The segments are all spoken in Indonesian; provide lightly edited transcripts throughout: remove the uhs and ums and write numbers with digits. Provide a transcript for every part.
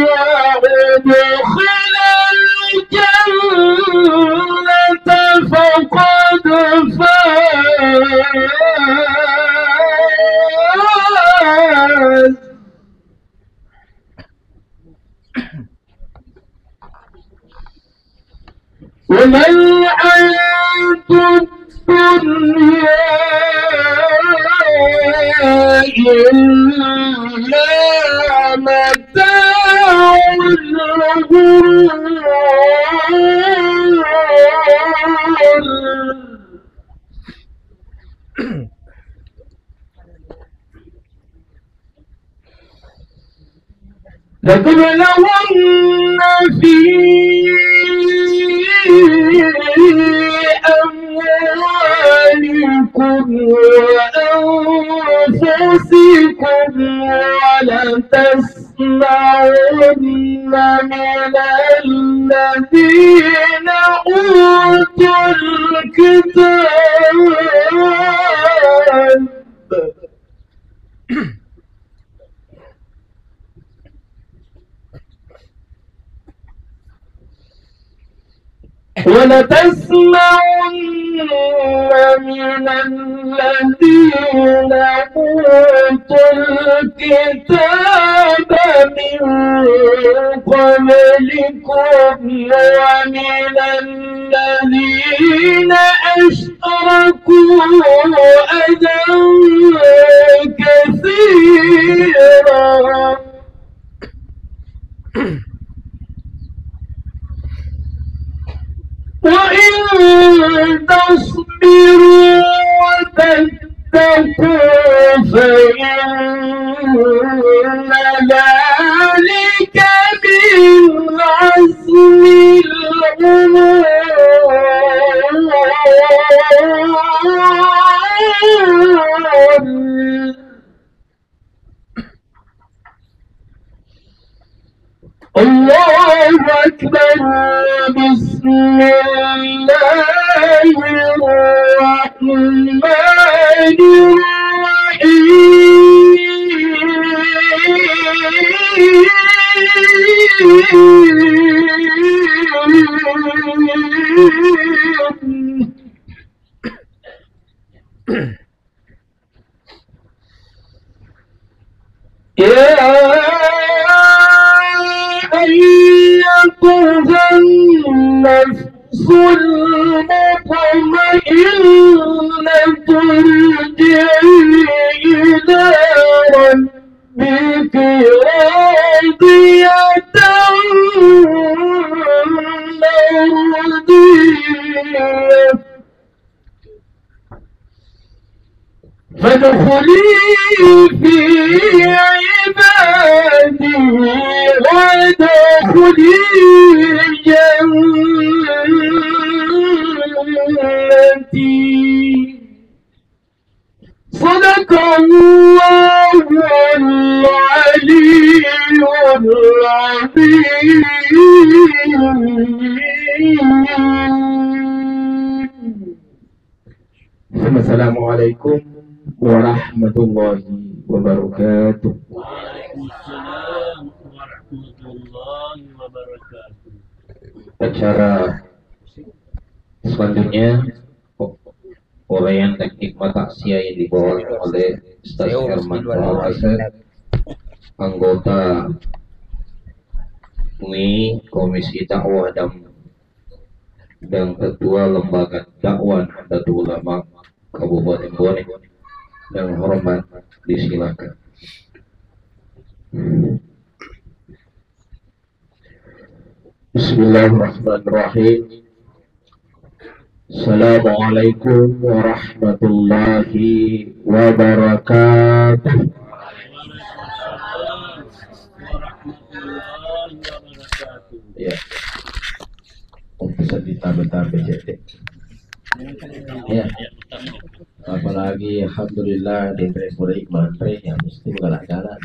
يدخل الجنة فقد فاز. وما الحياة الدنيا إلا متاع الغرور. لتبلغن في أموالكم وأنفسكم ولتسمعن من الذين أوتوا الكتاب من الذين أوتوا الكتاب من قبلكم ومن الذين أشركوا أذى كثيرا وإن تصبروا وتتقوا فإن ذلك من عزم الأمور. الله أكبر. بسم الله الرحمن الرحيم. يا أيتها النفس المطمئنة ارجعي إلى ربك راضية مرضية فادخلي في عبادي وادخلي جنتي. صدق الله العلي العظيم. السلام عليكم warahmatullahi wabarakatuh. Waalaikumsalam warahmatullahi wabarakatuh. Acara selanjutnya uraian teknik mataksiah yang dibawakan oleh Ustaz Herman Asep, anggota MUI Komisi Dakwah dan Ketua Lembaga Dakwah Nahdlatul Ulama Kabupaten Bone. Yang hormat disilakan. Bismillahirrahmanirrahim. Assalamualaikum warahmatullahi wabarakatuh. Ya, bisa ditambah-tambah jadi. Ya. Apalagi alhamdulillah di Trespori Mantre yang mesti galak-galak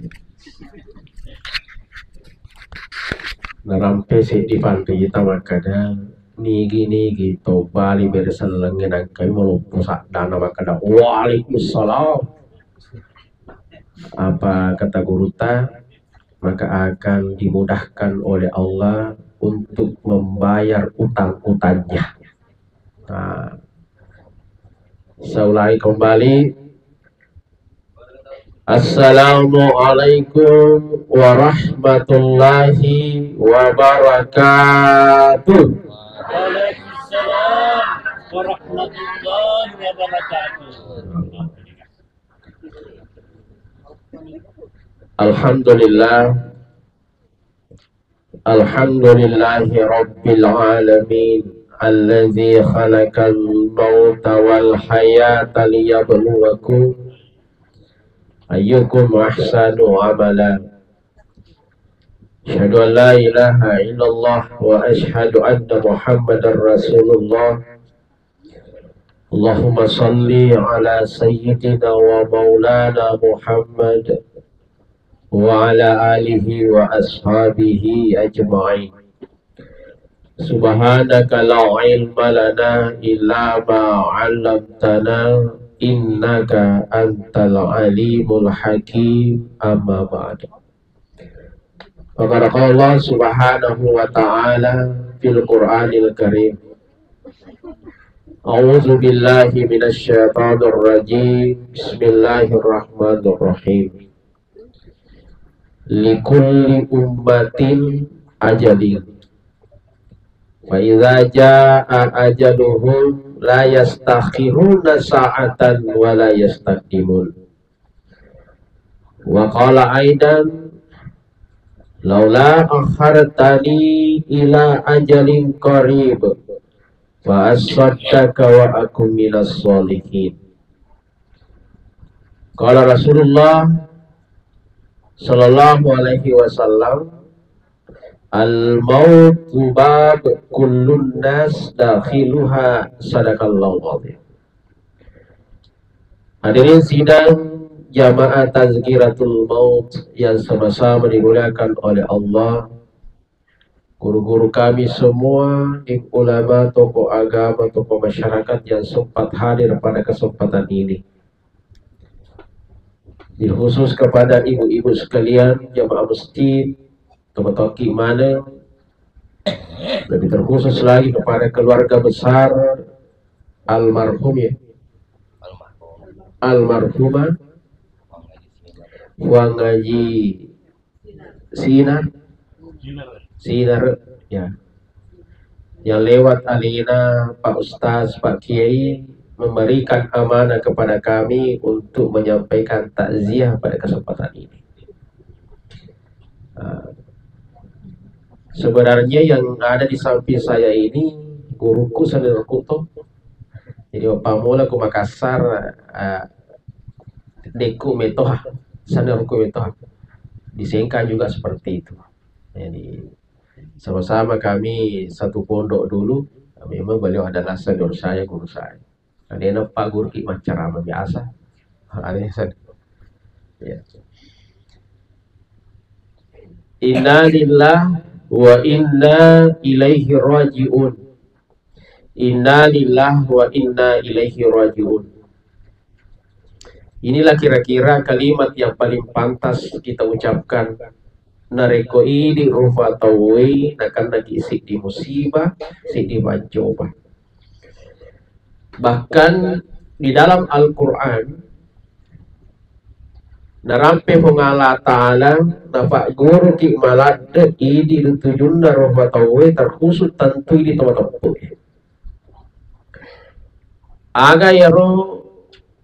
narampe si di pantai kita makada nigi gitu bali berselengin kami melumpuh sak dana makada. Waalaikumsalam. Apa kata guru ta maka akan dimudahkan oleh Allah untuk membayar utang-utangnya. Nah, saya ulangi kembali. Assalamualaikum warahmatullahi wabarakatuh. Waalaikumsalam warahmatullahi wabarakatuh. Alhamdulillah. Alhamdulillahi rabbil alamin. Alladzi khalaqal mauta wal hayata liyabluwakum ayyukum ahsanu amala. Asyhadu an la ilaha illallah wa asyhadu anna Muhammadar Rasulullah. Allahumma salli ala sayyidina wa maulana Muhammad wa ala alihi wa ashabihi ajma'in. Subhanaka la ilma lana illa ma 'allamtana innaka antal alimul hakim. Amma ba'du. Maka Allah subhanahu wa ta'ala fil Qur'anil Karim, a'udzu billahi minasy syaithanir rajim. Bismillahirrahmanirrahim. Likulli ummatin ajalin fa idza jaa ajaluhum la yastakhiruna sa'atan wa la yastaqdimun. Wa qala aidan laula akhartani ila ajalin qarib fa asfattaka wa akum minas sholihin. Qala Rasulullah sallallahu alaihi wasallam, al-mautu bab kullun nas dakhiluha, sadaqallahu alazim. Hadirin sidang jamaah tazkiratul maut yang sama-sama dimuliakan oleh Allah, guru-guru kami semua, ulama, tokoh agama, tokoh masyarakat yang sempat hadir pada kesempatan ini. Khusus kepada ibu-ibu sekalian, jamaah masjid, tokoh-tokoh mana, lebih terkhusus lagi kepada keluarga besar almarhum ya, almarhumah Puang Ngaji Sinar ya, yang lewat alina Pak Ustaz, Pak Kiai memberikan amanah kepada kami untuk menyampaikan takziah pada kesempatan ini. Sebenarnya yang ada di samping saya ini guruku Sanir Kutub. Jadi Bapak Mula ke Makassar, Deku Metoha, Sanir Metoha. Disingkat juga seperti itu. Jadi sama-sama kami satu pondok dulu. Memang beliau adalah senior saya, guru saya. Ada Pak Guru Hikmah ceramah biasa. Ya. Inna lillah wa inna ilaihi raji'un. Inna lillah wa inna ilaihi raji'un. Inilah kira-kira kalimat yang paling pantas kita ucapkan. Nareko ini rufa tawai nakan lagi di musibah, di mencoba. Bahkan di dalam Al-Quran narampe Allah Ta'ala nafak guru ki malade idi ditujunna rufa tawai terkhusus tentu di tempat-tempat aga yaro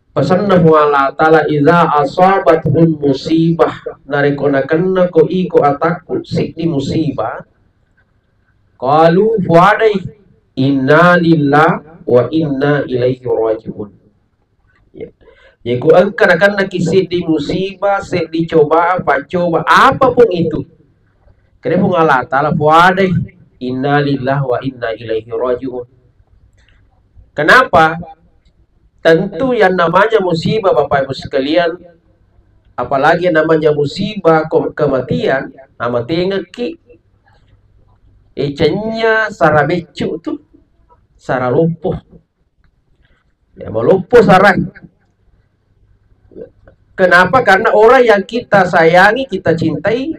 pesan Allah Ta'ala iza asabathum musibah narekonakanna ko iko ataku di musibah qalu fuadai inna lillah wa inna ilaihi raji'un. Ya. Yaitu akan nakisi di musibah, di cobaan, pancoba, apapun itu. Kenapa Allah Ta'ala fuadai inna lillah wa inna ilaihi raji'un. Kenapa? Tentu yang namanya musibah Bapak Ibu sekalian, apalagi yang namanya musibah kematian, nama tengeki ecenya sarabecu tuh sarah lumpuh ya, mau lumpuh sarah Kenapa? Karena orang yang kita sayangi, kita cintai,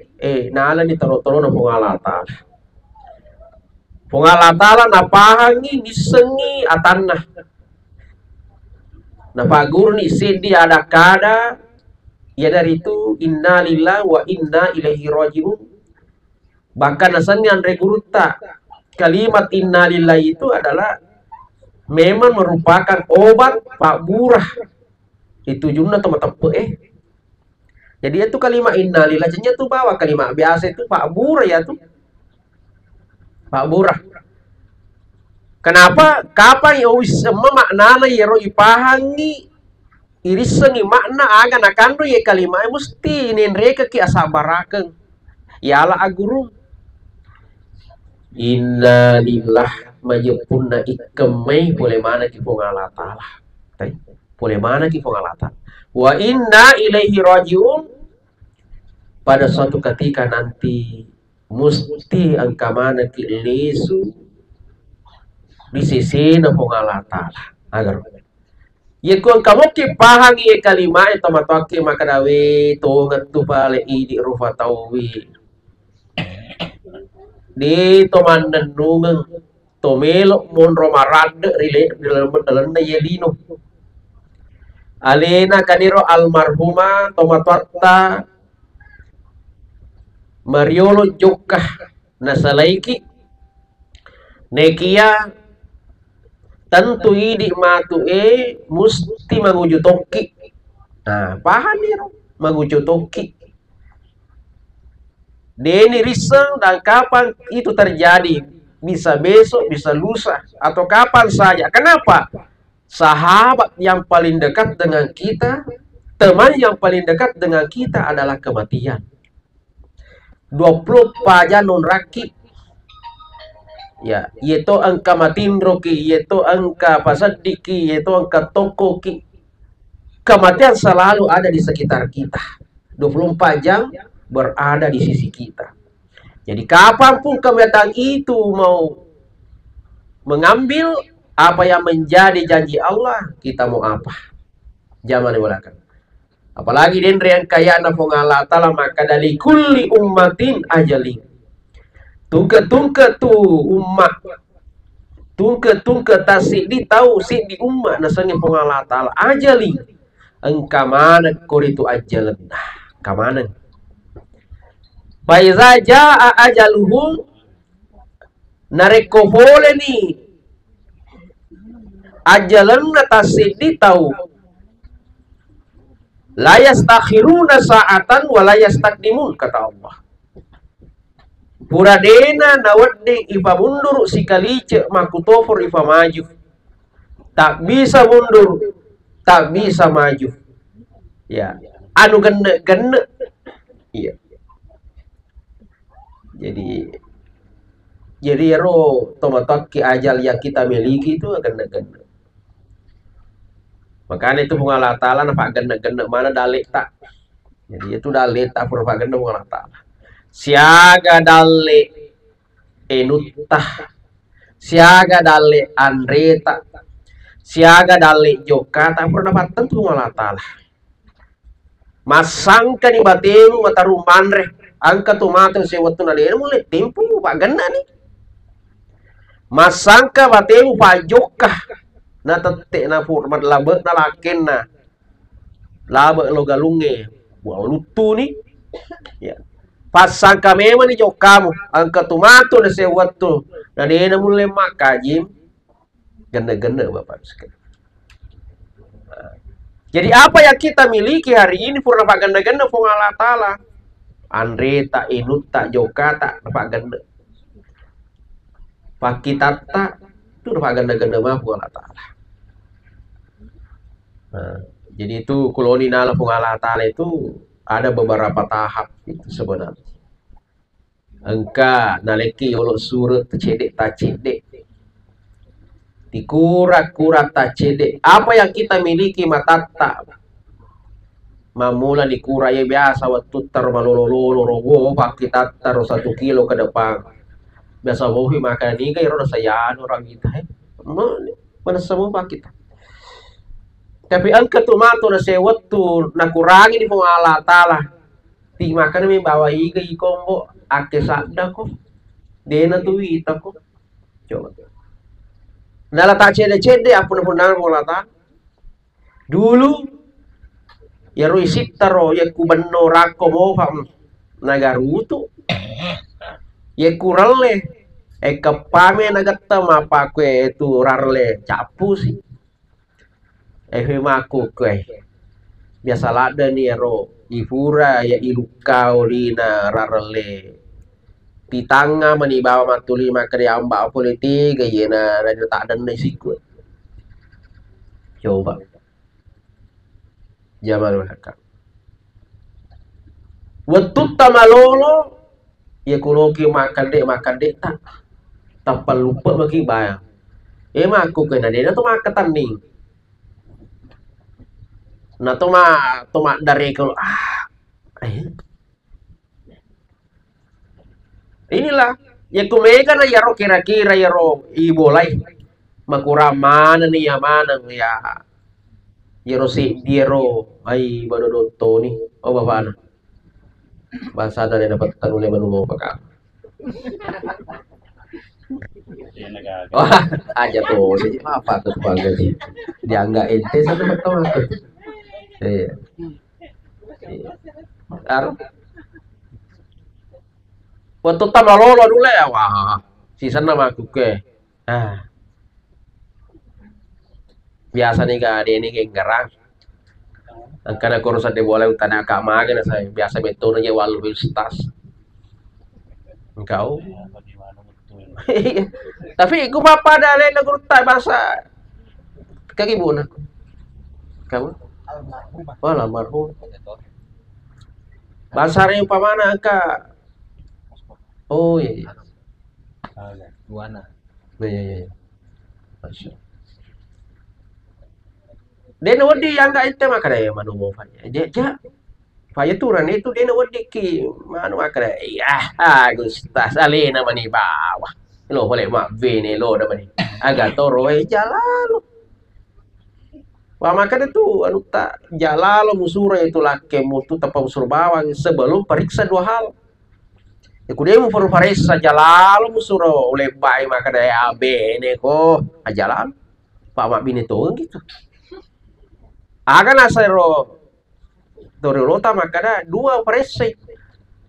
nala ni taro-taro na pungalata. Pungalata na pahangi, disengi, atanah. Na pagur ni sidi ada kada, ya dari itu inna lillahi wa inna ilaihi rajiun. Bahkan nasangan reguruta kalimat inna lillahi itu adalah memang merupakan obat pak burah. Itu juga teman-teman jadi itu kalimat innalillah jadinya tuh bawa kalimat biasa itu pak burah ya tuh pak burah. Kenapa? Kapan ya semua maknana ya roi pahangi irisengi makna agan akan ya kalimat mesti ini mereka ki asabaraken ya ala agurung innalillah majepunna ikemai boleh mana ki pungalata lah. Boleh mana ki pengalatan. Wa inna ilaihi rajiun. Pada suatu ketika nanti mesti angka mana ki lesu di sisi na pengalatan agar ye ko kamu ki pahang ye kalima itu matoki makadawe to ngatu pale idi rufa tawi di to mandenung to melo mon romarad rile dalam na yelino alena kaniro almarhuma tomatota Mariolo Jokah nasalaiki nekia tentu idi matu musti manguju toki. Nah, paham nih manguju toki. Deni riseng dan kapan itu terjadi, bisa besok, bisa lusa, atau kapan saja. Kenapa? Sahabat yang paling dekat dengan kita, teman yang paling dekat dengan kita adalah kematian. 20 paja non raki. Ya, yaitu angka matindroki, yaitu angka pasadiki, yaitu angka tokoki. Kematian selalu ada di sekitar kita. 24 jam berada di sisi kita. Jadi kapanpun kematian itu mau mengambil apa yang menjadi janji Allah, kita mau apa? Jangan dimulakan. Apalagi dendre yang kaya na Allah Ta'ala maka dari kulli ummatin ajali. Tungke tu umat. Tungke tasik di tahu si di umat nasanya Allah Ta'ala ajali. Engka mana koritu ajalan. Kamana? Faiza jaa ajaluhum nareko boleh nih ajalan tasik di tahu la yastakhiruna sa'atan wa la yastaqdimun kata Allah. Puradena nawadde ifa mundur sikalice makutofor ifa maju. Tak bisa mundur, tak bisa maju. Ya, anu genne. Iya. Jadi ro tomataki ajal yang kita miliki itu genne. Makanya itu Allah Ta'ala nampak gende-gende mana dalek tak. Jadi itu dalek tak pura gende Allah Ta'ala. Siaga dalek enutah. Siaga dalek andreta. Siaga dalek joka tak pura dapat tentu Allah Ta'ala. Masangka ni batemu mataru manre. Angka tomato sewatu na dia mulai tempo pak genda ni. Masangka batemu pak joka. Na tete na format labe na laken na labe lo galunge buang lutu ni ya pasang kami ni jok kamu angka tomato na sewatu na dia na mulai makajim gende bapak sekali. Jadi apa yang kita miliki hari ini purna pak gende pun Allah Ta'ala andre tak inut tak joka tak pak gende pak kita tak itu pak gende mah pun Allah Ta'ala. Nah, jadi itu koloni nala Allah Ta'ala itu ada beberapa tahap itu sebenarnya. Engka naleki olok surut cedek tak cedek. Dikurat tak cedek. Apa yang kita miliki matata. Mamula dikura ya biasa waktu termalolo rogo pak kita taruh 1 kilo ke depan. Biasa bohi makan ini kayak orang sayang orang kita. Mana semua pak kita. Tapi ang katumato na sewat tu nakurangi ni Allah Ta'ala. Ti makan mi bawa iga ikombo ake sadda ko. Dena tu ita ko. Coba. Nala tak cede-cede apa na punang ko lata. Dulu ya ruisit taro ya kubanno rako mo fam nagaruto. Ya kuralle kapame nagatta mapa kwe tu rarle capu sih. Maku kwe biasa lada ni ero ifura ya iluka olina rarle titanga mani bawa matuli makari amba politik ya na tak ada siku. Coba zaman mereka wetut tamalolo ya kuloki makan dek tak lupa bagi bayang maku kena dia tu makan ning nah toma dari kalau inilah ya kumeka na yaro kira-kira yaro ibolay makuraman ni yaman ya yaro si diero ay badodonto ni o baba na bahasa na dapat tanong naman mo pa aja tuh sih apa tuh bangga sih dia nggak ente satu pertama tuh iya taruh waktu tambah lolo dulu ya wah sisa nama aku ke biasa nih gak ada ini kayak gerang karena kurusan di bola utana kak magen saya biasa metode aja walau stas engkau tapi aku apa ada lain negara tak bahasa kaki buna kamu almarhum bahasa yang pamana kak oh iya Buana iya masya dia wadi yang gak itu makanya ya manu mau fanya ja fanya turan itu dia wadi ki manu makanya ya gustas alena mani bawah lo boleh mak vene lo dah mani agak toro jalan wah makanya itu anu tak jalan musura itu laki mutu tanpa usur bawang sebelum periksa dua hal ya kudia mu periksa jalan musura oleh bayi makanya ya bene ko jalan pak mak bini tuh gitu akan asero dorolota makanya dua periksa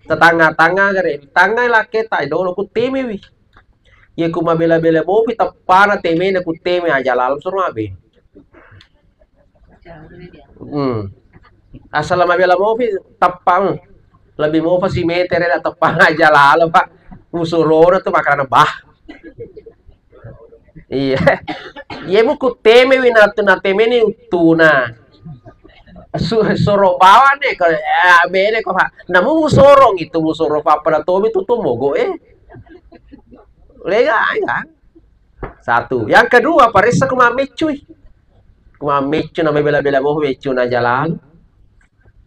tetangga-tangga gare tangga laki tak dolo ku teme wi ya ku mabela-bela mopi tapana teme na ku teme aja lalu suruh abe asal mabela mopi tapang lebih mau si meter ada tapang aja lalu pak musuh tuh makanan bah iya iya bu ku teme wi na teme ni utuna soro bawa deh kalau beda kok pak namun musorong itu musoro papa tomi itu tuh mogo lega ya satu yang kedua parisa kumamecuy namanya bela-bela mau mecu na jalan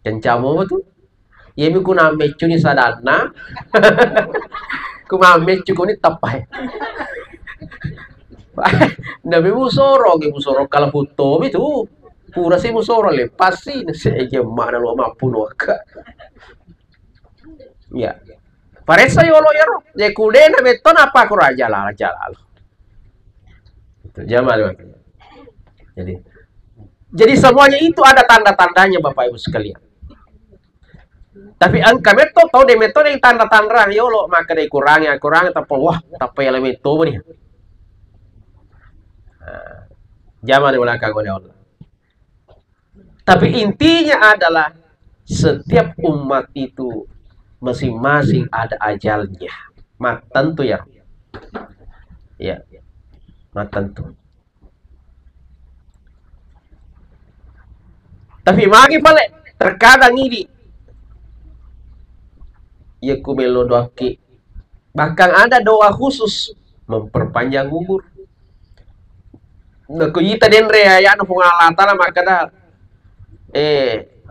kencamo tuh yemi kuna mecu ni sadana kumamecu ko ni tapai nabi musorong kalau foto itu pura sih musoro lepas sih nasi mana lo mampu noka ya paresa yolo yaro ya kudena beton apa kuraja lah itu jamal jadi semuanya itu ada tanda-tandanya Bapak Ibu sekalian tapi angka metode tahu deh metode yang tanda-tanda yolo maka dikurangi tapi wah tapi yang metode nih jamal belakang oleh Allah. Tapi intinya adalah setiap umat itu masing-masing ada ajalnya. Mat tentu ya. Ya. Mat tentu. Tapi magi pale terkadang ini ya kumelo doaki. Bahkan ada doa khusus memperpanjang umur. Nakuyita denre ya anu Allah Taala makada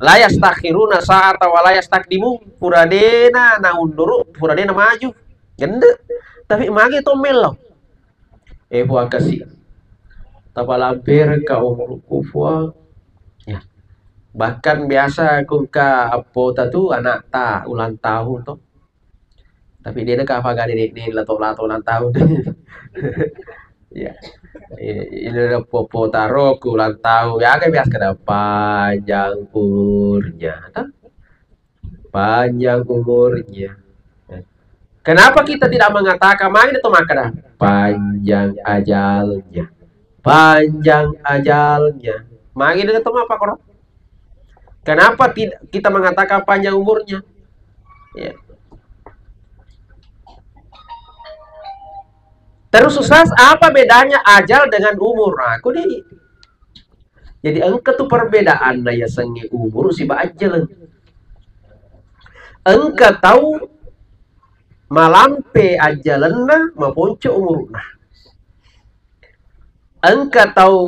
layas takhiruna saat walayas takdimu puradena na unduru puradena maju gende tapi magi to melo buang kasih tapalamper ka umur kufwa Bahkan biasa aku ka apo tu anak ta ulang tahun toh. Tapi dia nak apa gani ni lato-lato ulang tahun. Ya. Ini ada popo taro ku ulang tahun. Ya kan biasa kada panjang umurnya. Toh? Panjang umurnya. Kenapa kita tidak mengatakan main itu makna panjang ajalnya, panjang ajalnya. Main itu apa koro? Kenapa tidak kita mengatakan panjang umurnya? Ya. Terus Ustaz, apa bedanya ajal dengan umur? Nah, aku nih. Jadi engkau tuh perbedaan ya sengi umur si ajal. Engkau tahu malampe ajalanna maponco umurna. Engkau tahu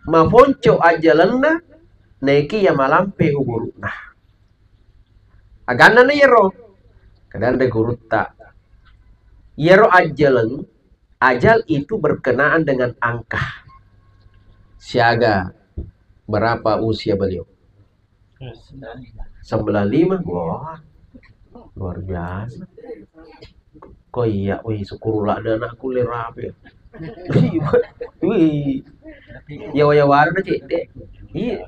maponco ajalanna neki ya malampe umurna. Agana na yero. Kadang ada gurutta. Yero ajalan. Ajal itu berkenaan dengan angka. Siaga. Berapa usia beliau? 95. Wah. Luar biasa. Kok iya, wih, syukurlah ada anakku lerapi. Wih, yawa-yawa na cik, dek. Iya.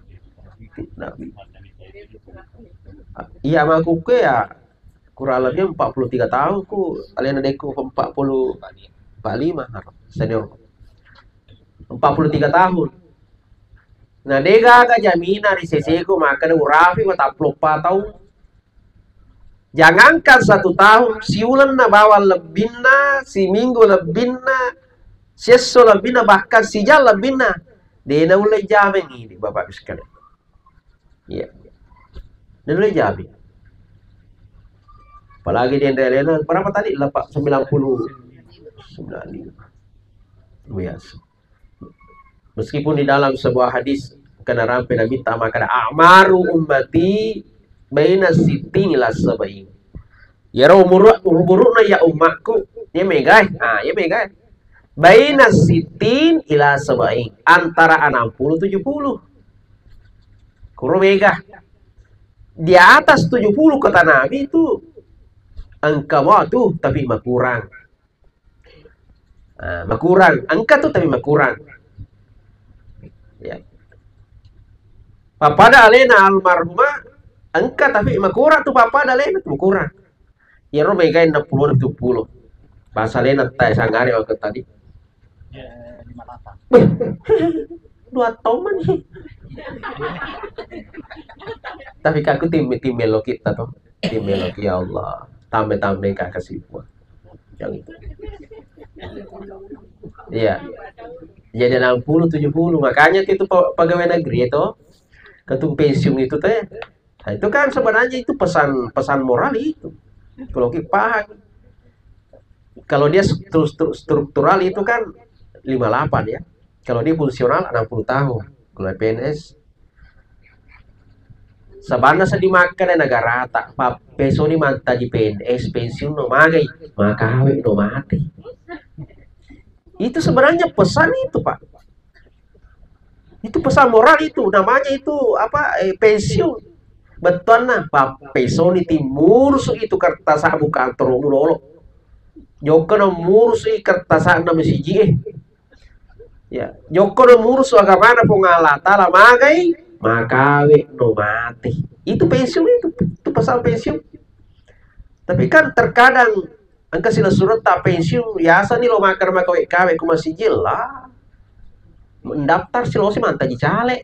Iya, sama aku ke ya, kurang lebih 43 tahun ku. Kalian adekku 45 senior. 43 tahun. Nah, dega ka jamina di sisiku maka ada urafi mata 44 tahun. Jangankan 1 tahun, si ulan na bawa lebihna, si minggu lebihna, seso lebihna, bahkan si jam lebihna. Dia na ulai jamin ini, Bapak sekalian. Iya. Dia ulai jamin. Apalagi dia Elena, berapa tadi? 95. Biasa. Meskipun di dalam sebuah hadis, kena rampai Nabi tak makan amaru ummati baina sittin ila sab'in. Ya umuruna ya umatku. Ya megai. Ya megai. Baina sittin ila sab'in. Antara 60 70. Kuro mega. Di atas 70 kata Nabi itu angka waktu tapi makurang. Makurang. Angka tuh tapi makurang. Ya. Papada alena almarhumah angka tapi makurang tuh papada alena tuh makurang. Ya ro mega 60 70. Bahasa alena tai sangari waktu tadi. 58. 2 tahun nih. Tapi aku tim melo kita tuh. Tim melo ya Allah. Tambah-tambah kak kasih buah. Yang itu. Iya. Jadi 60 70 makanya itu pegawai negeri itu ketum pensiun itu teh. Nah, itu kan sebenarnya itu pesan moral itu. Kalau kita paham. Kalau dia struktural itu kan 58 ya. Kalau dia fungsional 60 tahun. Kalau PNS sabana sa dimakan na negara tak pa peso ni manta di PNS pensiun no magay makahawi no mati. Itu sebenarnya pesan itu Pak. Itu pesan moral itu namanya itu apa pensiun. Betul nah Pak peso ni timur su itu kertas abu kantor mulolo. Joko no mursu kertas na masiji Ya, joko no mursu agama na pungala tala magay makawi no mati. Itu pensiun itu pasal pensiun. Tapi kan terkadang angka sila surat tak pensiun biasa nih lo makar makawe ku masih jelas. Mendaftar si lo si mantaji caleg.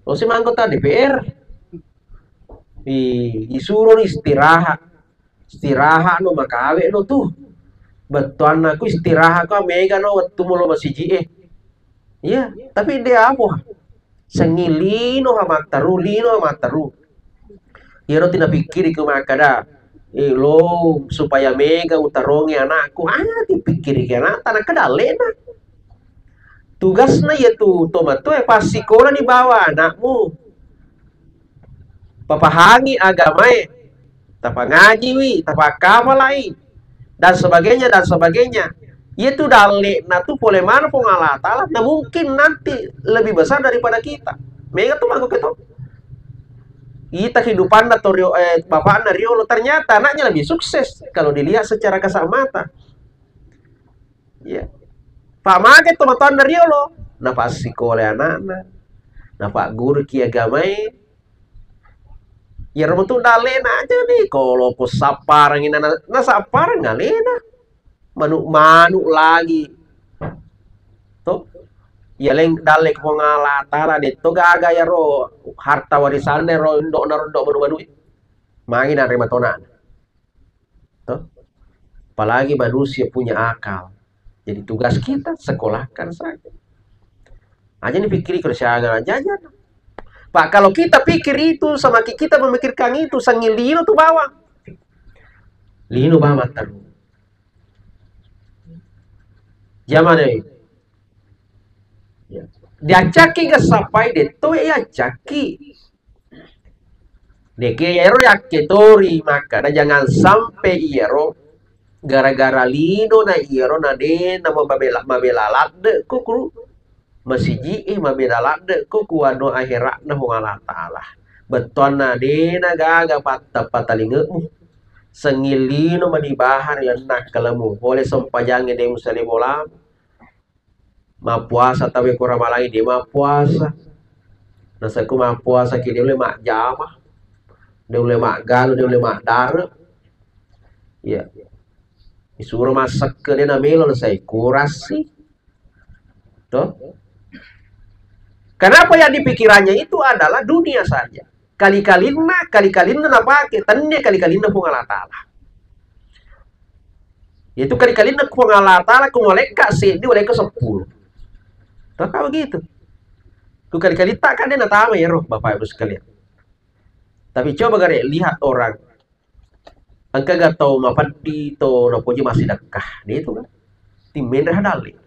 Lo si anggota DPR. Disuruh istirahat. Istirahat no makawe no tuh. Betuan aku istirahat kau mega no waktu mulo masih Iya, tapi dia apa? Sengilino hamataru lino hamataru. Hero tidak pikir ke makada. Lo supaya mega utarongi anakku. Dipikir ke anak tanah kedalena. Tugasnya yaitu tomato pasti koran di bawah anakmu. Papahangi agama tapa ngaji wi, tapa kama lain dan sebagainya dan sebagainya. Itu dalek nah tuh boleh mana pengalatala. Nah mungkin nanti lebih besar daripada kita. Mega tuh mangko ketok. Kita kehidupan atau bapak Riolo ternyata anaknya lebih sukses kalau dilihat secara kasat mata. Ya. Pak Maget teman-teman dari Riolo, nah pak sekolah anak-anak, nah pak guru kia gamai, ya rumah tuh dalena aja nih, kalau ku saparang ini, nah saparang ngalena, manuk lagi, tuh, ya leng dalek pengalatara deh, tuh gaga ya ro, harta warisannya ro, ndok manu, mangin ada matonan, tuh, apalagi manusia punya akal. Jadi tugas kita sekolahkan saja. Aja nih pikir kerjaan aja. Pak, kalau kita pikir itu, sama kita memikirkan itu, sangil lino tuh bawang. Lino bawang terus. Zaman ini. Ya. Dia caki ke sapai deto ya caki. Deke yero yaketori maka jangan sampai yero gara-gara lino na iro na de na mabela ladde kukuru masiji mabela ladde kuku ano akhirat na hung Allah taala beton na de na gaga patalingemu sengilino manibahar yan nak kalamu boleh sompajang de musali bola mapuasa tawe kurang malai de mapuasa nasa ku mapuasa kini oleh mak jama de oleh mak galu de oleh mak dar ya disuruh masak ke dia namelo saya kurasi tuh kenapa yang dipikirannya itu adalah dunia saja kali-kalina na pakai tanya kali-kalina pun Allah Ta'ala itu kali-kalina pun Allah Ta'ala ku malaikat sih dia malaikat 10 tuh kalau gitu ku kali-kali tak kan dia natama ya roh bapak ibu sekalian tapi coba gak lihat orang angka gak tahu mapadi to napoji masih dekah dia itu kan timen hadali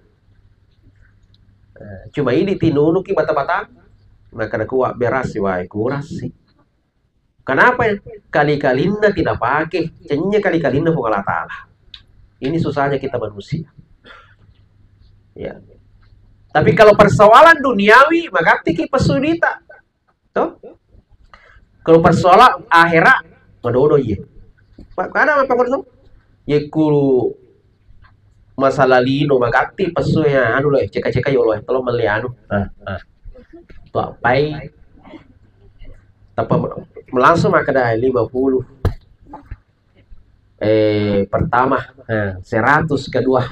cuma ini tinunuki bata-bata maka ada kuat beras wai kurasi kenapa ya? Kali-kalina tidak pakai cennya kali-kalina pun Allah Ta'ala ini susahnya kita manusia ya tapi kalau persoalan duniawi maka tiki pesudita toh kalau persoalan akhirat madodo iya Pak, kada apa kau yeku masalah lino magati pasunya anu loh ceka-ceka yo loh tolong melianu tuh pai tapi melangsung maka dah 50 pertama 100 kedua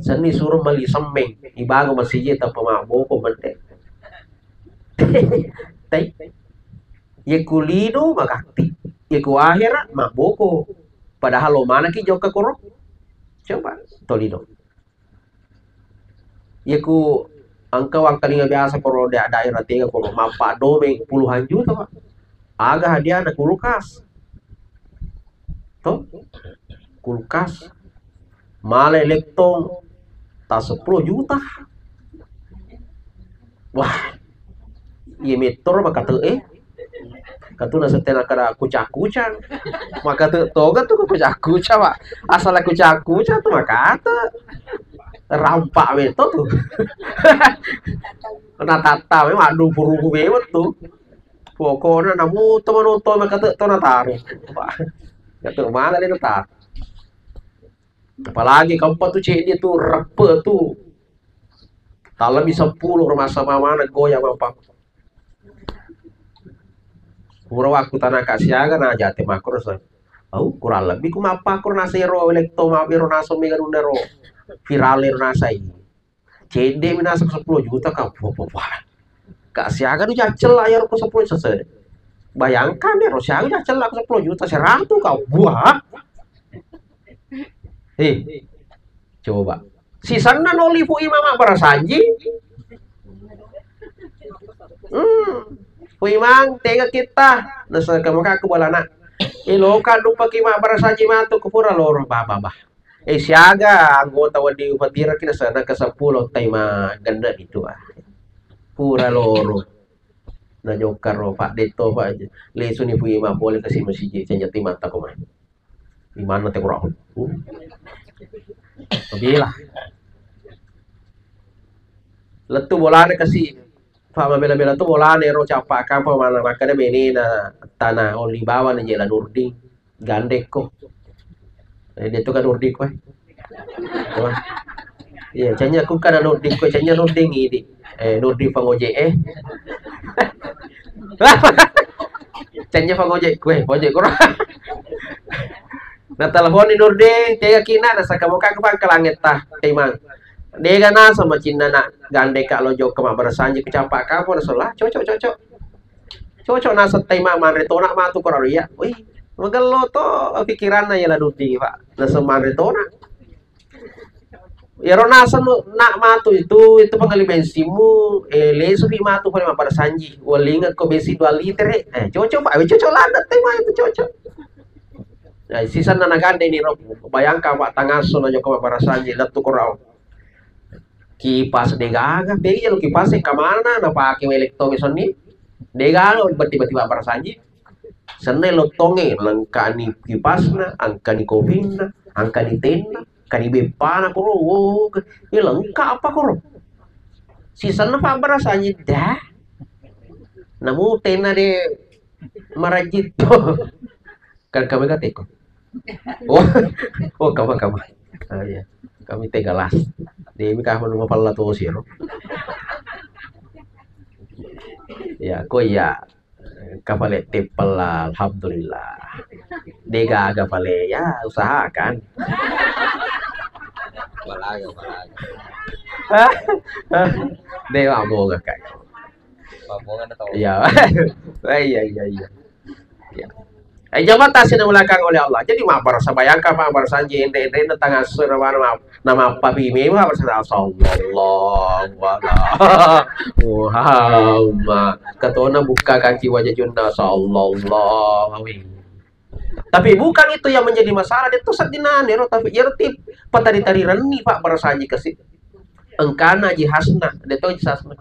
seni suruh meli sembeng ibago masih tapi maboko bende tai yeku lino magati Iku akhirat maboko. Padahal lo mana ki joka korok? Coba tolido. Iku angka kalinga biasa koro daerah tiga koro mapa domeng puluhan juta pak. Aga hadiah ada kulkas. Toh kulkas. Male elektron tak 10 juta. Wah. Iya meter maka katuna setena kada kucak-kucak maka toga tuh kucak-kucak pak asal kucak-kucak tuh maka rampak beto tuh kena tata memang adu puruku bewet tuh pokoknya namu teman maka tuh nataru pak kata mana dia tar apalagi keempat tuh cek dia tuh repe tuh tak lebih 10 rumah sama mana goyang apa Kurang waktu tanah kasiaga na jati makro so. Kurang lebih kumapa kur nasero elekto mabiro naso mega nundero viralir nasai. CD minasa 10 juta ka apa. Kasiaga nu jacel layar ko 10 selesai. Bayangkan deh Rosiaga jacel aku 10 juta 100 kau buah. Coba. Sisana nolifu imama barasaji. Puimang tega kita nasa kamaka kubalana iloka lupa kima barasaji matu kupura loro baba siaga anggota wadi upatira kita sana ke 10 tema ganda itu pura loro na jokar ro pak deto pak lesu ni puima boleh kasih masjid cenjati mata ko mah di mana teh kurang bila letu bolane kasih Fama bela-bela tu bola nero capa kampo mana makanya beni na tanah oli bawa na jela nurding gandek ko. Dia tu kan nurding ko. Iya, canya aku kan nurding ko, canya nurding ini. Nurding pangoje canya pangoje ko, pangoje ko. Na telepon ni nurding, kaya kina na sa kamuka ka ke langit tah, timang. Dega na sama Cina nak gandek kak lojo ke mak berasanji kecapak kapo na solah cocok na setay mak manretona mak tu korang ya wih magalo to pikiran na yala duti pak na semanretona ya rona nak matu itu pengali bensimu lesu fi matu pada mak berasanji walingat ko bensi 2 liter cocok pak cocok landat tema itu cocok. Nah, sisa na nagande ni ro bayangkan pak tangaso na jo ke mak berasanji latu korang kipas degaga begi lo kipas kamana na pakai elektronik soni degaga tiba-tiba barasanji sene lo tonge langkani kipasna angkani kovina angkani tenda kani bepana koro wo lengkap apa koro sisana pak barasanji dah namu tena de marajit kan kami kateko oh kamu ya kami tegalas Demi kahon mo pala to siro. Ya, ko ya kapale tipala alhamdulillah. Dega aga pale ya usahakan. Walaga. Dewa mo ga kay. Pabongan na to. Ya. Iya. Ya. Jabatan sinamulakan oleh Allah. Jadi mabar sabayangka mabar sanji ende na tanga surwana nama papi me mabar sa sallallahu Muhammad katona buka kaki wajah junda sallallahu alaihi. Tapi bukan itu yang menjadi masalah itu sadina nero tapi yertip patari-tari reni pak barasanji kasih engkana jihasna deto jihasna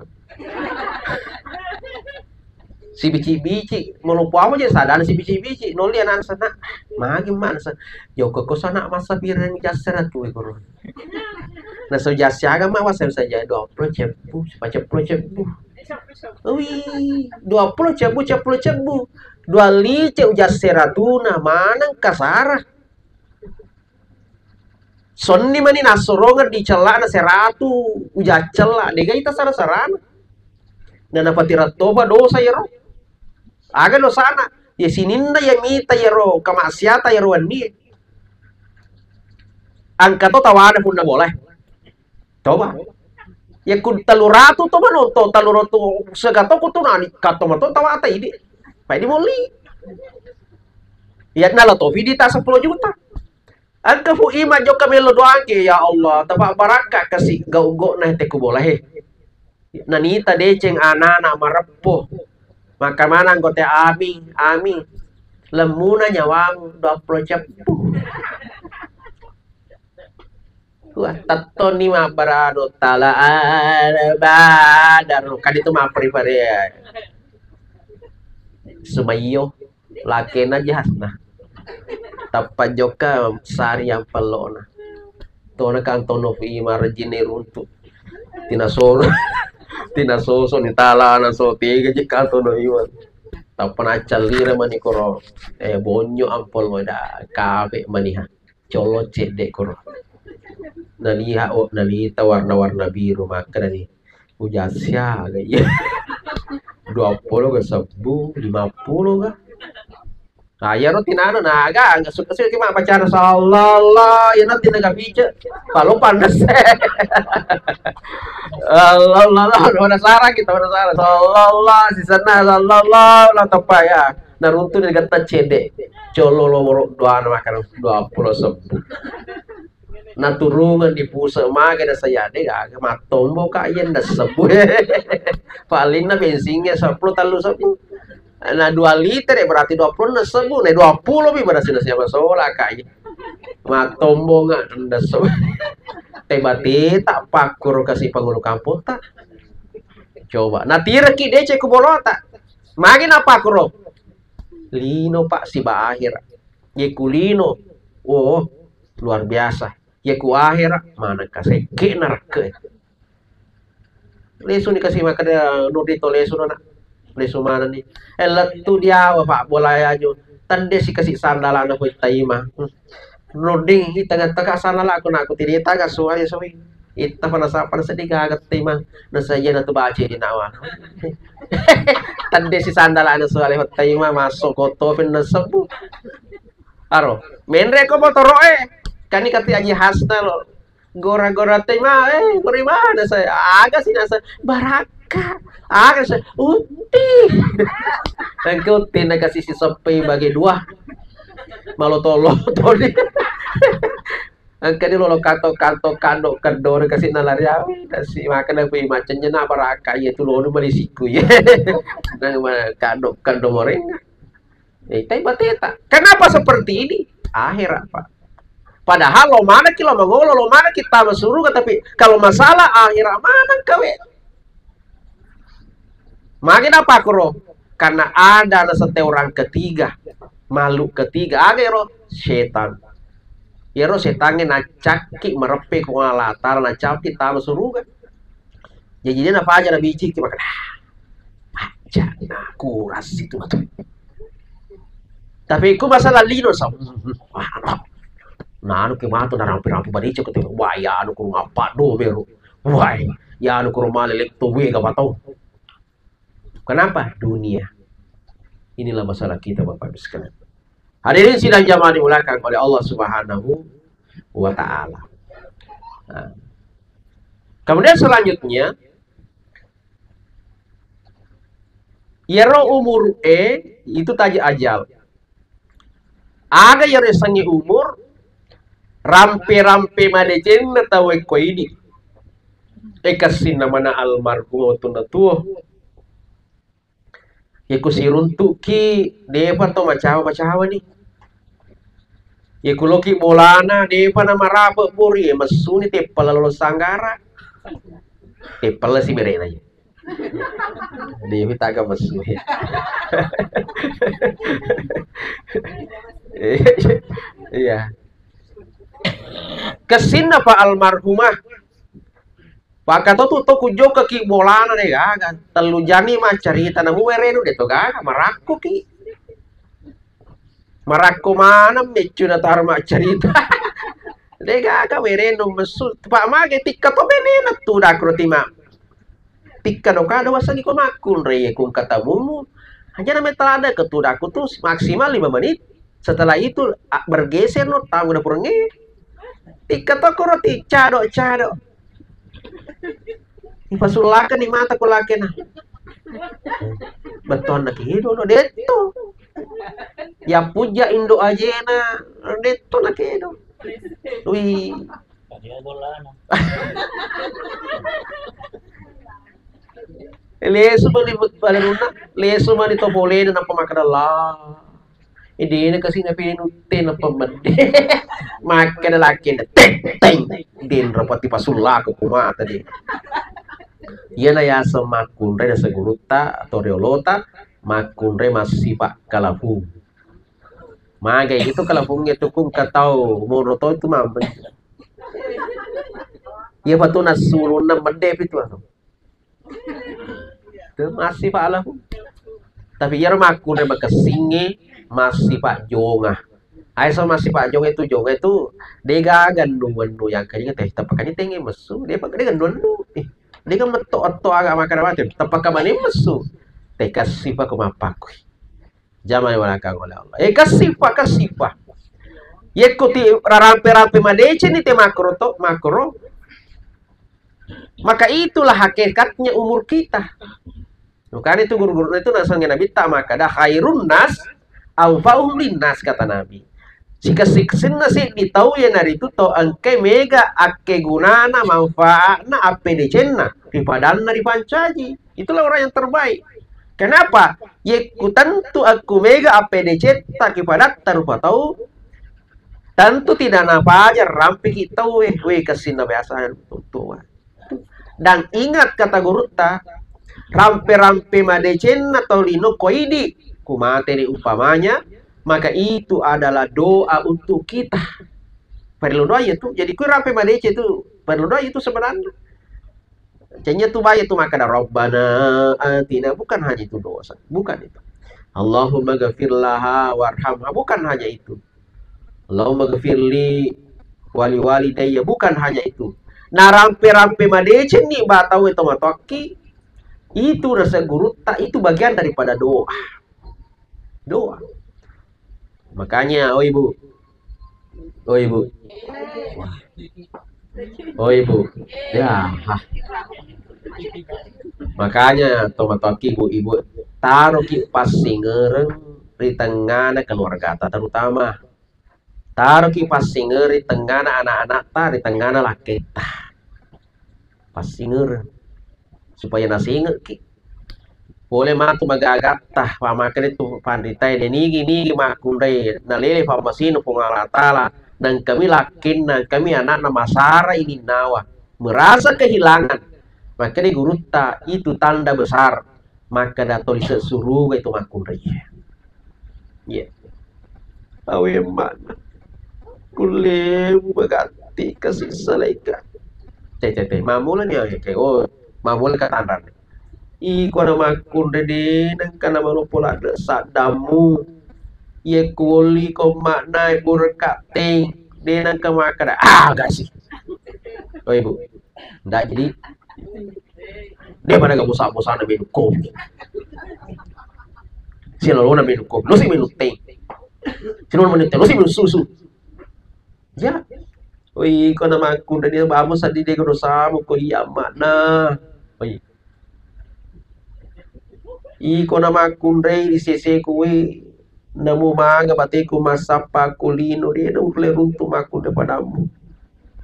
si bici melupu apa aja sadar si bici noli anak sana magi man sa yo ko sana masa pirang jasrat tuh guru na so jasya mah wasem saja 20 cebu ui 20 cebu 2 lice ujas seratuna manang kasara sonni mani nasorongan di celana seratu ujas celak dega ita sarana na napatira-toba dosa ya ro aga no sana ya sininda ya mita ya ro kamaksiata ya ro ni angka to tawana pun na boleh toba ya kun taluratu to mano to taluratu segato ko to nani kato mato tawata ini pa di moli ya nala to vidita 10 juta angka fu ima jo kamelo doange ya Allah taba baraka kasih gaugo na te ko boleh nanita deceng anana marepo maka mana anggota ami lemuna nyawang 20 cepu wah tato ni ma barado tala badar kan itu ma prepare sumayo lakena jahasna tappa joka sari yang pelona tona kantono fi marjine runtu tina soso ni tala na so tiga jika to no iwan tapana calira mani koro bonyo ampol moda kabe maniha colo cede koro naliha nalita warna-warna biru maka nih ujasya gaya 20 ke 10 50 kah ya no tinano naga ang suka kima pacara sallallahu ya nanti naga pice kalau panas Allah wana sara kita wana sara sallallahu si sana sallallahu la tapa ya naruntu ni gata cede colo lo doa makan 20 naturungan di pusat maga da saya de aga matombo kayen da sebu paling na bensinnya 10 talu sebu na 2 liter ya berarti 20 na sebu na 20 bi berarti na siapa sola kay matombo nga da sebu tebati tak pakur kasih penghulu kampung tak coba natira ki dece kubolota magin apa kuro lino pak si bahir ye kulino oh luar biasa ye ku akhir mana kasih ke neraka Lesu dikasih makan dia nurdito lesu nana. Lesu mana nih? Elat tu dia pak bola aja. Tande si kasih sandal anak ko taima. Nurding tengah-tengah sandal aku nak aku tidak taga suai suai. Ita panasapan sedih kagat taima. Nasa iya na tu baca di nawa. Tande si sandal anak suai taima masuk koto pin nasabu. Aro, menre ko motoroe. Kani kati aji hasna lo. Gora-gora tema gori mana saya agak sih nasa baraka agak saya uti engkau tina kasih si sopi bagi dua malu tolo toli angkani lo kanto kando kendor kasih nalaria kasih makan aku macamnya na baraka ya tu lo beli siku ya nang kando moreng tapi bateta kenapa seperti ini akhir apa. Padahal lo mana kita mengolo, lo mana kita mesuruh, tapi kalau masalah akhirat mana kawe? Makin apa kuro? Karena ada orang ketiga, makhluk ketiga, ada ro setan. Ya ro setannya nacaki merepe ku latar nacaki kita mesuruh kan? Jadi dia apa aja nabi cik makan. Aja nah kuras itu betul. Tapi ku masalah lino sam. Nah, anu kemato na rampi baricho ko tiyo. Wah, ya anu kurung apa do meru. Wah, ya anu kurung malelek to we ka batau. Kenapa? Dunia. Inilah masalah kita Bapak Ibu sekalian. Hadirin sidang jamaah dimuliakan oleh Allah Subhanahu wa taala. Nah. Kemudian selanjutnya yaro umur itu taji ajal. Ada yang sangi umur rampe-rampe madecen na tawag ko ini. Kasi naman na almarhum ito na to. Yaku siruntu ki, depa to macawa ni. Yaku loki bolana, depa na maraba puri, masuni te palalolo sanggara. Te pala si berena ya. Dewi taga masuni. Iya. Kesina pa almarhumah pakato tu to kujo ki bolana deh gaga telu jani mah cerita na muwerenu de to gaga marako ki marako mana mecu na tar mah cerita de gaga werenu mesu pa mage tikka to benena tu da krotima tikka do kada wasagi ko makun re kun kata mumu hanya na metalada ketudaku tuh maksimal 5 menit setelah itu bergeser no tahu udah purenge tikka to ko roti cado ipasulakan ni mata ko laki na beton na kido no deto ya puja indo ajena deto na kido ui lesu mani baluna lesu mani to boleh na pamakadala hindi na kasi napinutin na pamande makan laki na teng din rapat ipasula ko kumata din. Yan na yasa makunre na seguruta atau reolota makunre masipa kalafung. Magay gitu kalafung itu kung katau moroto itu mampen. Ya patu nasulun na mandep itu ano. Itu masih pak kalafung. Tapi ya makunre makasingi masih pak jonga. Aiso masih pak jonga itu dega gandungan nu yang kayaknya teh tapakannya tinggi mesu dia pakai gandungan nu dia kan meto agak makan macam tapakan mana mesu teh kasih pak kumapakui zaman walakang oleh Allah kasih pak ye kuti rampe madece ni teh makro maka itulah hakikatnya umur kita. Bukan itu guru-guru itu nasangnya Nabi tak maka dah khairun nas anfa'uhum linnas kata Nabi. Jika siksin nasi ditahu ya nari itu to angke mega ake gunana manfaatna apdcenna dipadana dipancaji. Itulah orang yang terbaik. Kenapa? Yeku tentu aku mega apdc tak kepada tarupa tahu. Tentu tidak napa aja rampi kita we kesina biasa tua. Dan ingat kata guru ta rampe madecen atau lino koidi kumate di umpamanya maka itu adalah doa untuk kita. Perlu doa itu. Jadi ku rampe madece itu perlu doa itu sebenarnya. Cenya tuh baik tuh maka ada Rabbana atina, bukan hanya itu dosa, bukan itu. Allahumma ghafir laha warhamha, bukan hanya itu. Allahumma ghafirli wali walidayya, bukan hanya itu. Nah rampe-rampe madece nih batau itu matoki, itu rasa guru tak, itu bagian daripada doa. Doa. Makanya oh ibu, oh ibu, oh ibu, ya, makanya tomatoki ibu-ibu taruh kipas singereng di tengah keluarga ta, terutama taruh kipas singer di tengah anak-anak ta, di tengah laki ta, pas singer supaya nasinger ki boleh matu magagat tah pamakan itu panditai dan ini makundai nalele pamasino pungalatala dan kami lakin dan kami anak nama Sara ini nawa merasa kehilangan, maka di guruta itu tanda besar, maka datoli sesuruh itu makundai ya awe mana kulle bagati kasih seleka tete mamulan ya kayak oh mamulan katandran iko na makunde din ang kanamano pula sa damu ye kuli ko makna burkate din ang kamakada gak sih oh ibu enggak jadi dia pada gak bosan-bosan na minum kopi sino na minum kopi lo sih minum teh sino na minum teh lo sih minum susu ya oh iko na makunde din vamos sa dide ko sama ko iya makna oh iko nama kundrei di sese kuwi namu maga batiku masapa kulino dia no runtu maku padamu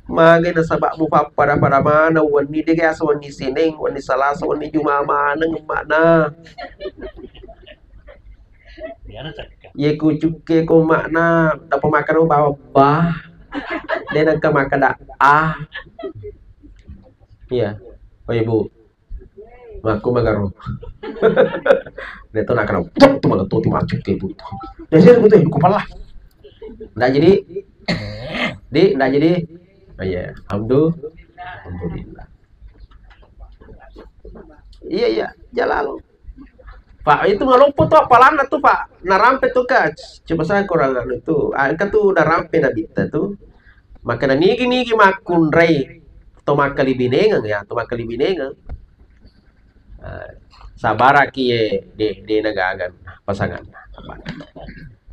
maga na sabak mu pada mana wani de asa wani sineng wani salasa wani juma mana mana ye kucuke ko makna dapat makan bawa bah dan ka makan iya oh ibu aku magaro neto nak kena tuh malah tuh macet kayak gitu ya sih betul kepala nggak jadi nggak jadi oh iya alhamdulillah iya jalan Pak itu nggak lupa tuh apalana tuh Pak narampe tuh kak coba saya kurang itu angka tuh udah rampe nabita tuh maka nigi makun rei to makali binengang ya to makali binengang sabara kiye de nagagan pasangan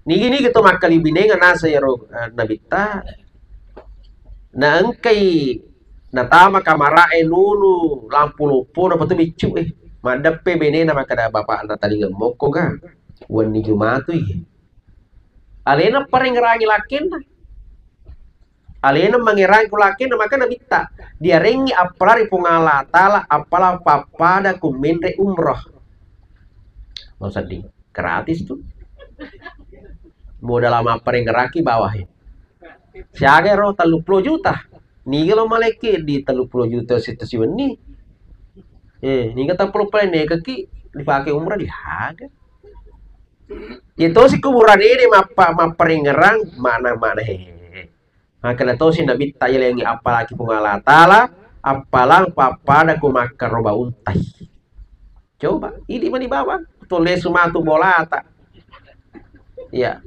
nigi gitu makali binengan nasa yaro nabita na angkai natama kamara nunu lampu lupo na patu bicu madape benena makada bapak na tali moko ga wani jumatu alena paring rangi lakin alena mangirang kulakin maka nabita dia rengi apalari pungala tala apala papada kumendre umroh mau sedih gratis tuh modal lama paring ngeraki bawah siaga ro 30 juta nih kalau maleke di 30 juta situ si weni nih kata perlu plane kaki dipakai umrah di harga itu si kuburan ini mapa paring ngerang mana maka nato si nabi tayelengi apalagi pungalatala apalang papada kumakar roba untai coba ini mana bawah tulis sumatu bolata ya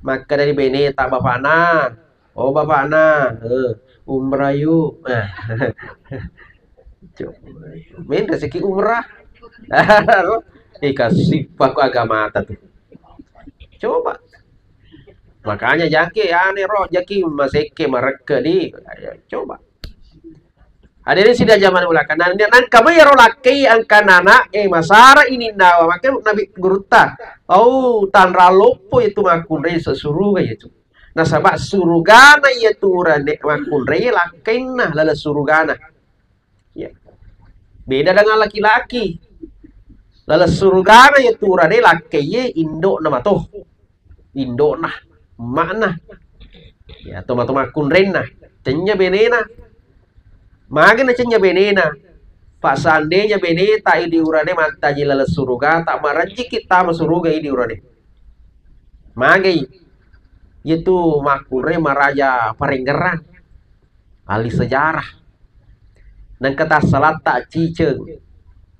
maka dari beneta bapana oh bapana umrah yuk main rezeki umrah kasih paku agama tuh coba makanya jaki aneh roh jaki maseke mereka di coba hadirin sudah zaman ulakan nan kami ya rolaki angka nana masara ini nawa makanya nabi guruta tan ralopo itu makunre sesuruga itu nah sabak surugana itu urane makunre lakinna lala surugana ya beda dengan laki-laki lala surugana itu urane lakiye indo nama toh indo nah makna ya toma kunrena cenya benena magana cenya benena pak sandenya beneta idi urane mata jilala suruga tak maraji kita masuruga idi urane magai itu makure maraja parenggerang ahli sejarah nang kata salat tak ciceng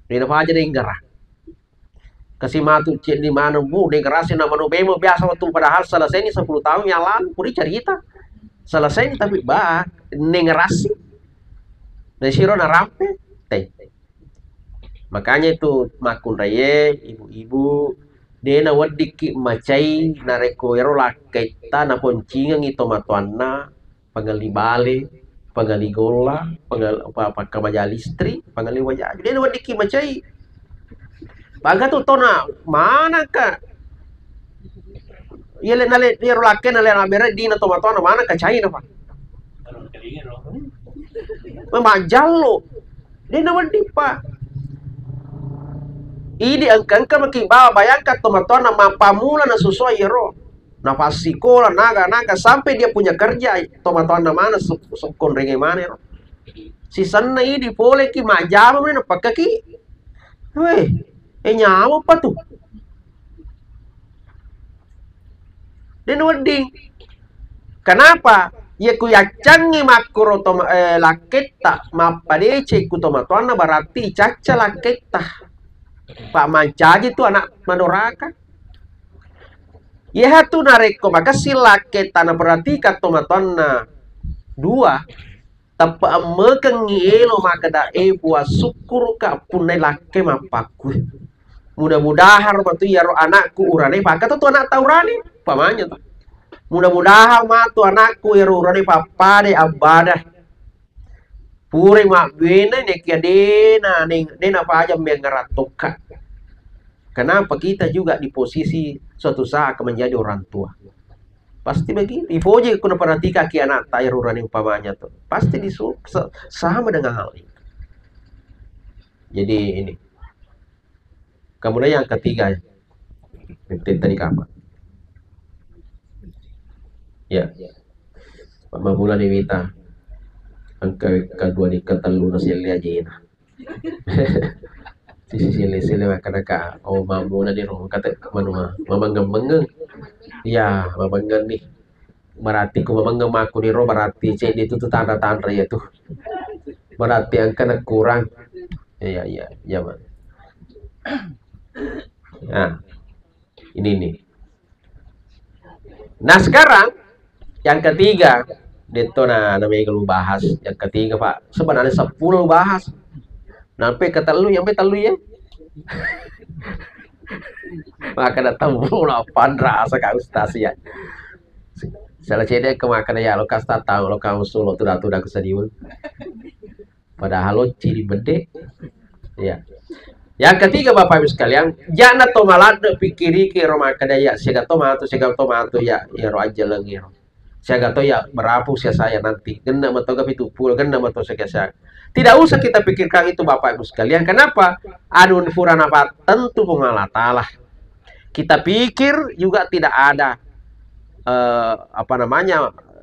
dina aja ding gerah kasih matu cek di mana bu ding gerasin nama no bemo biasa waktu padahal selesai ini 10 tahun yang lalu puri cerita selesai ini tapi bah nengerasi dan siro na rampe teh makanya itu makun raya ibu-ibu dena wadiki macai nareko ero laketa na poncingan itu matuanna pangali bale pangali gola pangal apa kamaja listri pangali wajah dena wadiki macai baga tuh tona mana ka yele nale ero laken nale na bere dina to matuanna mana ka cai na pa memajalo dena wadi pa ini angka makin bawa bayangkan teman-teman nama pamula na sesuai ro na pasikola naga sampai dia punya kerja teman-teman na mana sokon renge mana ro si sana ini boleh ki majama mana pakai ki weh nyawa apa tuh dan wedding kenapa ya ku yacangi makuro laketa mapadece ku teman-teman na berarti caca laketa Pak Mancaji itu anak manoraka. Ya tu nareko maka silake tanah perhatikan tomatona dua tapa mekeng elo maka da buah syukur ka punai lake mapaku. Mudah-mudahan batu ya ro anakku urane paka tu anak taurani pamanya tuh. Mudah-mudahan matu anakku ya ro urane papade abadah. Pure mak bena ne kia dena apa aja mengeratoka. Kenapa kita juga di posisi suatu saat akan menjadi orang tua? Pasti begitu. Ifoje kuna perhatikan ki anak tayar urani umpamanya tuh. Pasti sama dengan hal ini. Jadi ini. Kemudian yang ketiga tadi kapan? Ya. Pak Mamula Dewita. Angka kedua ni ketalu nasi aja na. Sisi makan ka oh mamu na di rumah kata manuma mamanggang ya mamanggang nih berarti ku mamanggang aku di rumah berarti cek itu tuh tanda-tanda ya tuh berarti angka kurang ya man. Nah ini nih. Nah sekarang yang ketiga Dito na namanya kalau bahas yang ketiga Pak sebenarnya 10 bahas sampai ke telu yang telu ya maka datang mula pandra asa ka ustaz ya salah cede ke makan ya lo kasta tahu lo kamu solo tuh kesediun padahal lo ciri bede ya yang ketiga Bapak Ibu sekalian jangan tomalad pikiri ke rumah kadaya sega tomato ya ro aja lagi saya gato ya berapu saya nanti kena matoga itu pul kena mato saya tidak usah kita pikirkan itu Bapak Ibu sekalian kenapa adun furan apa tentu pengalatalah kita pikir juga tidak ada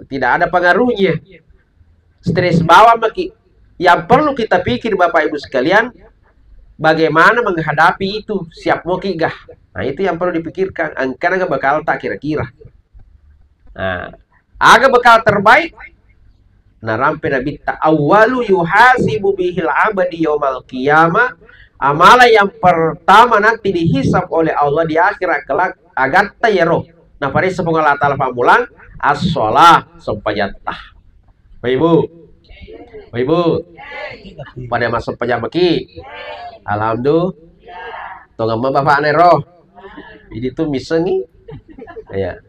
tidak ada pengaruhnya stres bawah maki yang perlu kita pikir Bapak Ibu sekalian bagaimana menghadapi itu siap mau kigah nah itu yang perlu dipikirkan karena bakal tak kira-kira nah aga bekal terbaik narampe nabi ta'awalu yuhasibu bihil abadi yaumal qiyamah amalan yang pertama nanti dihisap oleh Allah di akhirat kelak agatta yero nah pada sepung Allah ta'ala pamulang as-sholah sempajatah Ibu pada masa pajamaki alhamdulillah tongam bapak nero ini tuh misengi ya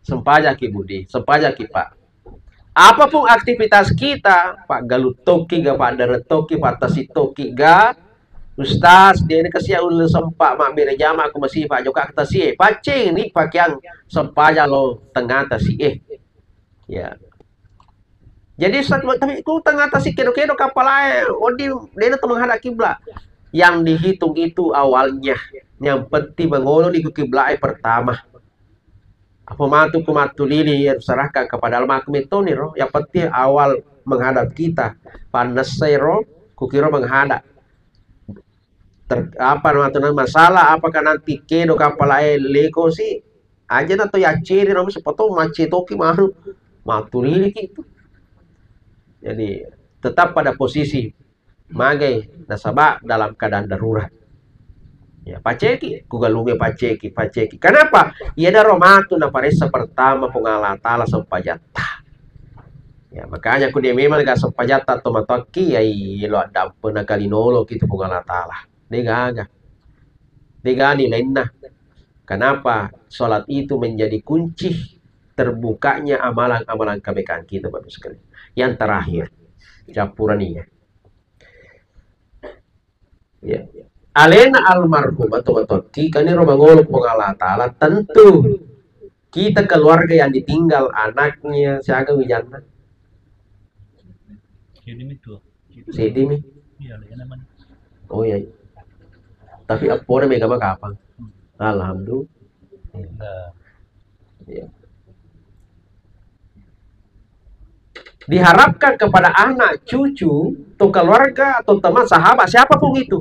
sempajaki Budi, sempajaki Pak. Apapun aktivitas kita, Pak Galutoki ga, Pak Daretoki, Pak Tasitoki ga, Ustaz, dia ini kasih ulu sempak mak berjama aku masih Pak Joka kata si Pak Cing ni Pak yang sempaja lo tengah tasi ya. Jadi tapi ku tengah tasi kedo-kedo kapal air, odi dia itu menghadap kiblat. Yang dihitung itu awalnya, yang penting mengolo di kiblat pertama. Apa matu kumatu lili yang serahkan kepada almarhum itu nih roh yang penting awal menghadap kita panas roh kukira menghadap masalah apakah nanti kedo kapal air leko sih aja nato ya ciri nomor sepotong macetoki maru matu lili gitu jadi tetap pada posisi magai nasabah dalam keadaan darurat. Ya, paceki, kugalume paceki. Kenapa? Ia ada romatu na paresa pertama pengala tala sampajata. Ya, makanya ku dia memang gak sampajata tomatoki ya lo ada pernah kali nolo gitu pengala tala. Degaga. Degani lainna. Kenapa? Sholat itu menjadi kunci terbukanya amalan-amalan kebaikan kita, Bapak sekalian. Yang terakhir, Japurania. Ya. Alena almarhum atau kita ini romangolo pengala ta'ala, tentu kita keluarga yang ditinggal anaknya siaga wijana. Sedimi. Oh iya. Tapi apore mega kapan? Alhamdulillah. Ya. Diharapkan kepada anak, cucu, atau keluarga, atau teman, sahabat, siapapun itu.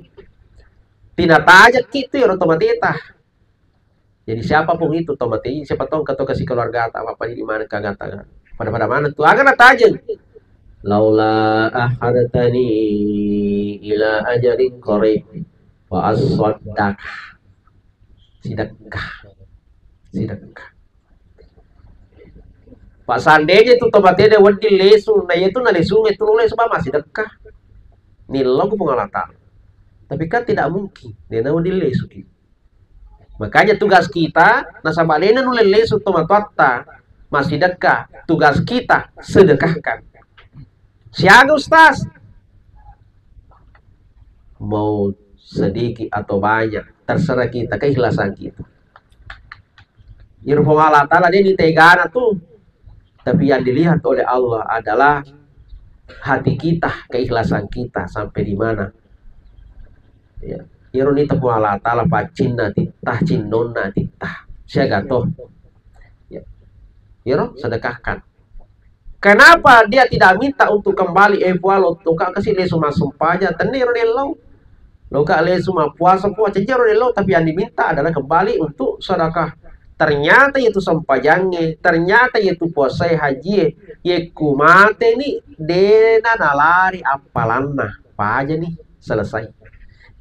Tidak tajak gitu ya otomatis. Jadi siapapun itu otomatis, siapa tahu kata kasih keluarga atau apa di mana kagak pada mana tuh akan tajak. Laula ahadatani ila ajalin qarib wa aswadak. Sidakah. Pak Sandenya itu tobatnya dia wadi lesu, nah itu na lesu masih dekat. Nilo ku pengalatan. Tapi kan tidak mungkin, dia wadi lesu. Makanya tugas kita, nasabalena nule lesu tomatata masih dekat. Tugas kita sedekahkan. Siaga Ustaz. Mau sedikit atau banyak, terserah kita, keikhlasan kita. Irfong Allah Ta'ala dia ditegana tuh. Tapi yang dilihat oleh Allah adalah hati kita, keikhlasan kita sampai di mana. Ya, ironi temu Allah Ta'ala pacinna titah cinnonna titah. Siaga toh. Ya. Iro sedekahkan. Kenapa dia tidak minta untuk kembali evaluasi untuk kasih lesu masuk paja tenir lo. Lo kak lesu puasa jero lo, tapi yang diminta adalah kembali untuk sedekah. Ternyata itu sampajangnya, ternyata itu puasa haji, ye kumate nih dena nalari apalanna, apa aja nih selesai.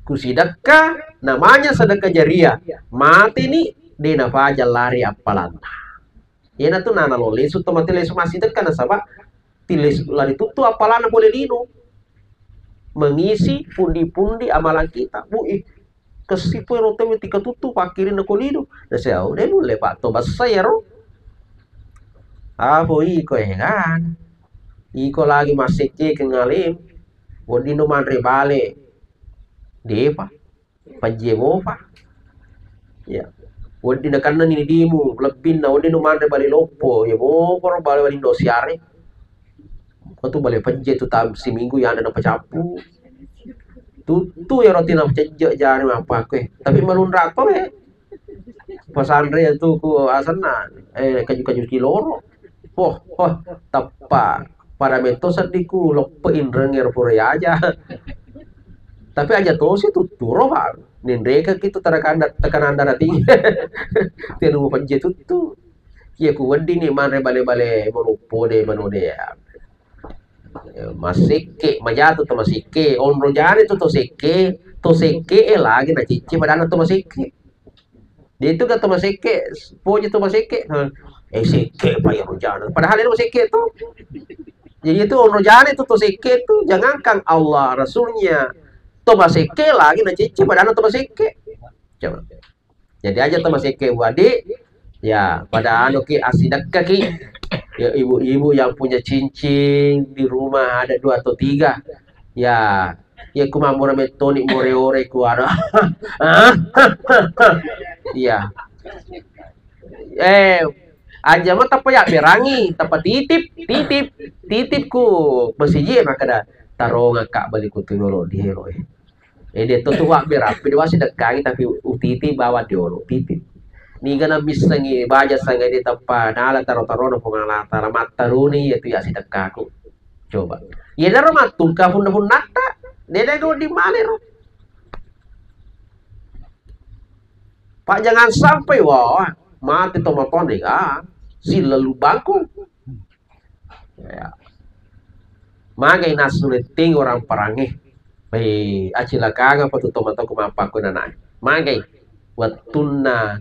Kusidekah namanya sedekah jariah, mati nih dena faja lari apalanna. Ya natu nana lo lesu tomate lesu masih dekat nasabah, tiles lari tutu apalanna boleh lino, mengisi pundi-pundi amalan kita, kasi po yung tayo tika tutu pakirin ako lido na siya udah mulai pak to basaya ro apo iko kan iko lagi masih cek ngalim wodi no man rebale depa pajemo pa ya wodi na kanan ini dimu lebih na wodi no man rebale lopo ya mo poro bale wali dosiare itu bale pajje tu tam si minggu yang ada na pacapu tutu ya roti nak cejek jari apa ke tapi malun rato pasandre itu ku asana kaju kiloro tapa para mentos sadiku lopein renger pure aja tapi aja tuh sih tuturo pak nindreka gitu tekanan darah tinggi tiada penje tutu ya ku wedi nih mare bale melupo de manode ya masike majato to masike onro jane to seke lagi na cici padahal to masike dia itu kata masike punya to masike seke pa yang rojane padahal itu masike tuh jadi itu onro jane to seke tuh jangankan Allah rasulnya to masike lagi na cici padahal to masike coba jadi aja to masike wadi ya pada anu ki asidak kaki ya ibu-ibu yang punya cincin di rumah ada 2 atau 3 ya kumamura metoni more ku ada iya aja mah tapa ya berangi tapa titip ku besiji maka da taronga kak balik ku tulo di hero dia tuh wak berapi dia masih dekangi tapi utiti bawa diolo titip ni gana misangi baja sanga di tempat nala taro no pengala tara mataruni itu ya si dekaku coba ya daro matung ka funda nata dede go di malero pak jangan sampai wah mati tomaton deh si lalu bangku ya Magai nasuliting orang parangi. Acilakaga patutomato kumapa ko nanay. Magai watuna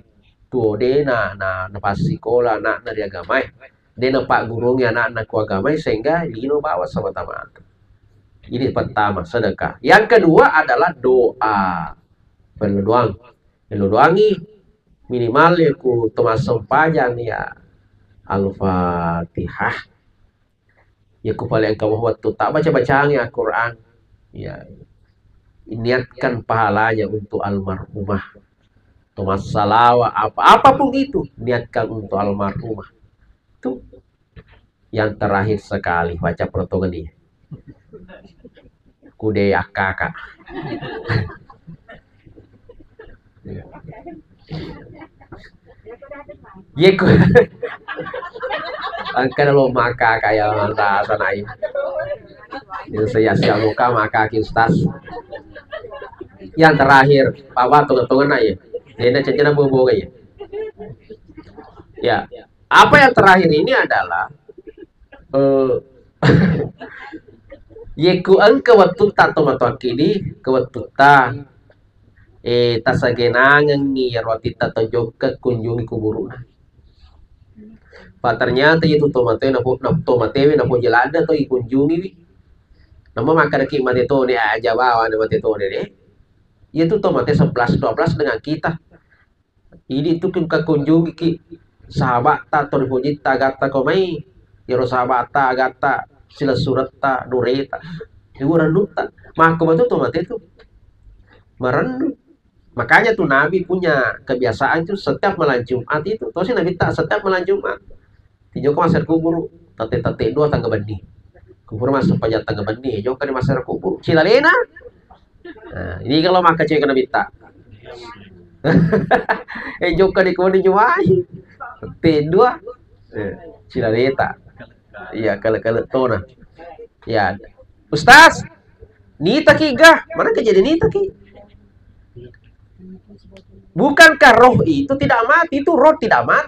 tuodena na pasikola na diagamay. Dena pak gurungnya anak kuagamay sehingga lino bawa sama teman. Ini pertama sedekah. Yang kedua adalah doa. Berdoang. Berdoangi minimal ya ku termasuk panjang ya Al-Fatihah. Ya ku paling kamu waktu tak baca-bacanya Quran. Ya niatkan pahalanya untuk almarhumah. Tumas salawat apapun itu niatkan untuk almarhumah. Itu yang terakhir sekali baca pertolongan dia. Kude kakak. Yeku. Angka lo maka kayak manta sanai. Yang saya siap muka maka kistas. Yang terakhir bawa tunggu-tunggu aja. Dia cecina bobo ya. Ya. Apa yang terakhir ini adalah yeku angka waktu tato matwakili ke waktu ta tasagenangan ni roti tato joka kunjungi kuburuna. Ternyata itu tomate na tomatewi na po jelada to ikunjungi. Nama makan ki mati to ni aja bawa ni mati to ni. Itu tomate 11-12 dengan kita. Ini tuh kita kunjungi ki sahabat ta torifujita gata komai. Yaro sahabat ta gata sila surata dureta. Ibu renduta. Maka betul tomate itu merendu. Makanya tuh Nabi punya kebiasaan tuh setiap malam Jumat itu. Tahu sih Nabi tak setiap malam Jumat. Tijo masuk kubur tate dua tangga benih. Kubur masuk pajak tangga benih. Jauh kan masuk kubur. Cilalena. Nah, ini kalau maka cewek Nabi tak. Jauh kan di kubur dijuai. Tate dua. Cilaleta. Iya kalau tona. Ya. Ustaz. Nita kiga. Mana kejadian nita ki? Bukankah roh itu tidak mati? Itu roh tidak mati.